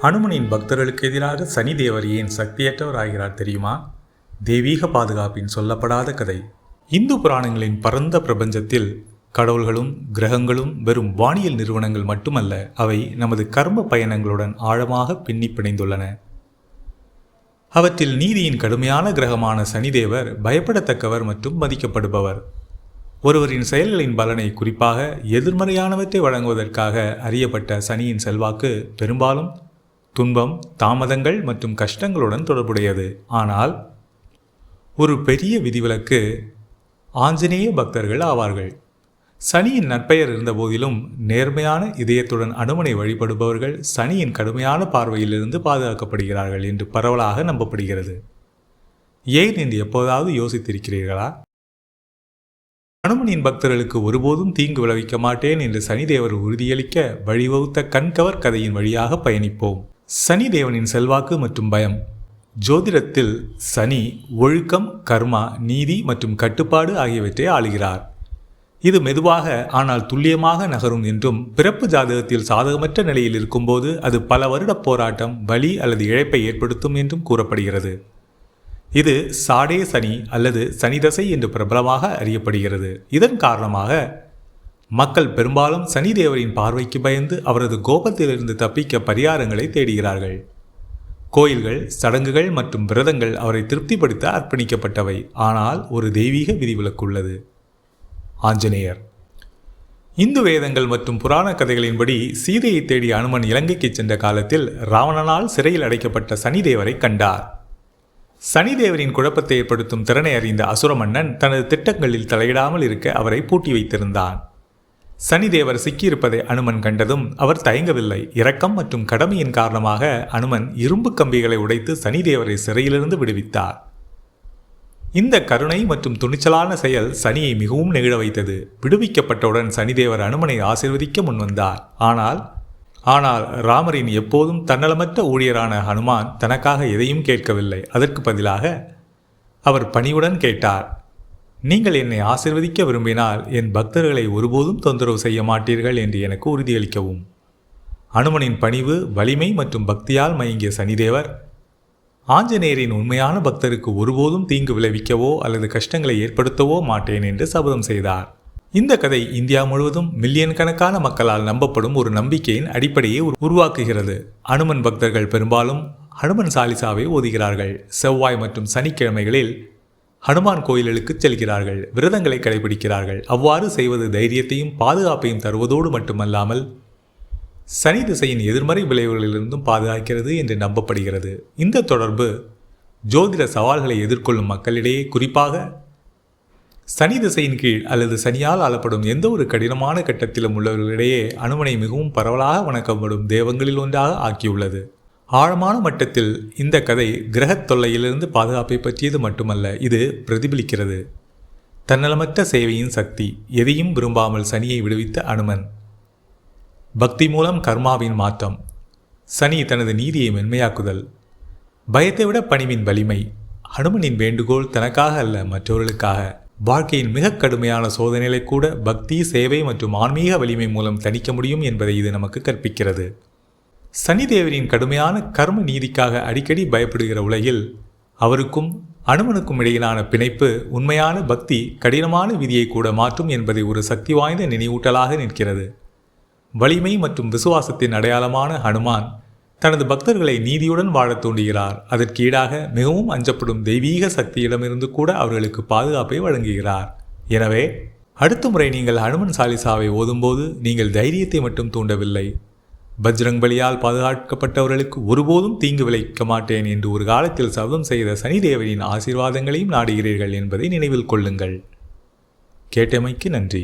அனுமனின் பக்தர்களுக்கு எதிராக சனி தேவர் ஏன் சக்தியற்றவராகிறார் தெரியுமா? தெய்வீக பாதுகாப்பின் சொல்லப்படாத கதை. இந்து புராணங்களின் பரந்த பிரபஞ்சத்தில் கடவுள்களும் கிரகங்களும் வெறும் வானியல் நிறுவனங்கள் மட்டுமல்ல, அவை நமது கர்ம பயணங்களுடன் ஆழமாக பின்னி பிணைந்துள்ளன. அவற்றில் நீதியின் கடுமையான கிரகமான சனிதேவர் பயப்படத்தக்கவர் மற்றும் மதிக்கப்படுபவர். ஒருவரின் செயல்களின் பலனை, குறிப்பாக எதிர்மறையானவற்றை வழங்குவதற்காக அறியப்பட்ட சனியின் செல்வாக்கு பெரும்பாலும் துன்பம், தாமதங்கள் மற்றும் கஷ்டங்களுடன் தொடர்புடையது. ஆனால் ஒரு பெரிய விதிவிலக்கு ஆஞ்சநேய பக்தர்கள் ஆவார்கள். சனியின் நற்பெயர் இருந்த போதிலும் நேர்மையான இதயத்துடன் அனுமனை வழிபடுபவர்கள் சனியின் கடுமையான பார்வையிலிருந்து பாதுகாக்கப்படுகிறார்கள் என்று பரவலாக நம்பப்படுகிறது. ஏன் என்று எப்போதாவது யோசித்திருக்கிறீர்களா? அனுமனின் பக்தர்களுக்கு ஒருபோதும் தீங்கு விளைவிக்க மாட்டேன் என்று சனிதேவர் உறுதியளிக்க வழிவகுத்த கண்கவர் கதையின் வழியாக பயணிப்போம். சனி தேவனின் செல்வாக்கு மற்றும் பயம். ஜோதிடத்தில் சனி ஒழுக்கம், கர்மா, நீதி மற்றும் கட்டுப்பாடு ஆகியவற்றை ஆளுகிறார். இது மெதுவாக ஆனால் துல்லியமாக நகரும் என்றும், பிறப்பு ஜாதகத்தில் சாதகமற்ற நிலையில் இருக்கும்போது அது பல வருட போராட்டம், வலி அல்லது இழப்பை ஏற்படுத்தும் என்றும் கூறப்படுகிறது. இது சாடே சனி அல்லது சனிதசை என்று பிரபலமாக அறியப்படுகிறது. இதன் காரணமாக மக்கள் பெரும்பாலும் சனி தேவரின் பார்வைக்கு பயந்து அவரது கோபத்திலிருந்து தப்பிக்க பரிகாரங்களை தேடுகிறார்கள். கோயில்கள், சடங்குகள் மற்றும் விரதங்கள் அவரை திருப்திப்படுத்த அர்ப்பணிக்கப்பட்டவை. ஆனால் ஒரு தெய்வீக விதிவிலக்கு உள்ளது: ஆஞ்சநேயர். இந்து வேதங்கள் மற்றும் புராண கதைகளின்படி சீதையை தேடி அனுமன் இலங்கைக்கு சென்ற காலத்தில் ராவணனால் சிறையில் அடைக்கப்பட்ட சனிதேவரை கண்டார். சனிதேவரின் குழப்பத்தை ஏற்படுத்தும் திறனை அறிந்த அசுர மன்னன் தனது திட்டங்களில் தலையிடாமல் இருக்க அவரை பூட்டி வைத்திருந்தான். சனிதேவர் சிக்கியிருப்பதை அனுமன் கண்டதும் அவர் தயங்கவில்லை. இரக்கம் மற்றும் கடமையின் காரணமாக அனுமன் இரும்பு கம்பிகளை உடைத்து சனிதேவரை சிறையிலிருந்து விடுவித்தார். இந்த கருணை மற்றும் துணிச்சலான செயல் சனியை மிகவும் நெகிழ வைத்தது. விடுவிக்கப்பட்டவுடன் சனிதேவர் அனுமனை ஆசீர்வதிக்க முன்வந்தார். ஆனால் ராமரின் எப்போதும் தன்னலமற்ற ஊழியரான ஹனுமான் தனக்காக எதையும் கேட்கவில்லை. அதற்கு பதிலாக அவர் பணிவுடன் கேட்டார்: நீங்கள் என்னை ஆசீர்வதிக்க விரும்பினால் என் பக்தர்களை ஒருபோதும் தொந்தரவு செய்ய மாட்டீர்கள் என்று எனக்கு உறுதியளிக்கவும். அனுமனின் பணிவு, வலிமை மற்றும் பக்தியால் மயங்கிய சனிதேவர் ஆஞ்சநேயரின் உண்மையான பக்தருக்கு ஒருபோதும் தீங்கு விளைவிக்கவோ அல்லது கஷ்டங்களை ஏற்படுத்தவோ மாட்டேன் என்று சபதம் செய்தார். இந்த கதை இந்தியா முழுவதும் மில்லியன் கணக்கான மக்களால் நம்பப்படும் ஒரு நம்பிக்கையின் அடிப்படையை உருவாக்குகிறது. அனுமன் பக்தர்கள் பெரும்பாலும் ஹனுமன் சாலிசாவை ஓதுகிறார்கள். செவ்வாய் மற்றும் சனிக்கிழமைகளில் ஹனுமான் கோயில்களுக்கு செல்கிறார்கள். விரதங்களை கடைபிடிக்கிறார்கள். அவ்வாறு செய்வது தைரியத்தையும் பாதுகாப்பையும் தருவதோடு மட்டுமல்லாமல் சனி திசையின் எதிர்மறை விளைவுகளிலிருந்தும் பாதுகாக்கிறது என்று நம்பப்படுகிறது. இந்த தொடர்பு ஜோதிட சவால்களை எதிர்கொள்ளும் மக்களிடையே, குறிப்பாக சனி திசையின் கீழ் அல்லது சனியால் ஆளப்படும் எந்த ஒரு கடினமான கட்டத்திலும் உள்ளவர்களிடையே அனுமனை மிகவும் பரவலாக வணக்கப்படும் தெய்வங்களில் ஒன்றாக ஆக்கியுள்ளது. ஆழமான மட்டத்தில் இந்த கதை கிரகத் தொல்லையிலிருந்து பாதுகாப்பை பற்றியது மட்டுமல்ல, இது பிரதிபலிக்கிறது தன்னலமற்ற சேவையின் சக்தி. எதையும் விரும்பாமல் சனியை விடுவித்த அனுமன். பக்தி மூலம் கர்மாவின் மாற்றம். சனி தனது நீதியை மென்மையாக்குதல். பயத்தை விட பணிவின் வலிமை. அனுமனின் வேண்டுகோள் தனக்காக அல்ல, மற்றவர்களுக்காக. வாழ்க்கையின் மிக கடுமையான சோதனைகளை கூட பக்தி, சேவை மற்றும் ஆன்மீக வலிமை மூலம் தணிக்க முடியும் என்பதை இது நமக்கு கற்பிக்கிறது. சனிதேவரின் கடுமையான கர்ம நீதிக்காக அடிக்கடி பயப்படுகிற உலகில் அவருக்கும் அனுமனுக்கும் இடையிலான பிணைப்பு, உண்மையான பக்தி கடினமான விதியை கூட மாற்றும் என்பதை ஒரு சக்தி வாய்ந்த நினைவூட்டலாக நிற்கிறது. வலிமை மற்றும் விசுவாசத்தின் அடையாளமான ஹனுமான் தனது பக்தர்களை நீதியுடன் வாழத் தூண்டுகிறார். அதற்கு ஈடாக மிகவும் அஞ்சப்படும் தெய்வீக சக்தியிடமிருந்து கூட அவர்களுக்கு பாதுகாப்பை வழங்குகிறார். எனவே அடுத்த முறை நீங்கள் ஹனுமன் சாலிசாவை ஓதும்போது நீங்கள் தைரியத்தை மட்டும் தூண்டவில்லை, பஜ்ரங்பலியால் பாதுகாக்கப்பட்டவர்களுக்கு ஒருபோதும் தீங்கு விளைவிக்க மாட்டேன் என்று ஒரு காலத்தில் சபதம் செய்த சனிதேவரின் ஆசீர்வாதங்களையும் நாடுகிறீர்கள் என்பதை நினைவில் கொள்ளுங்கள். கேட்டமைக்கு நன்றி.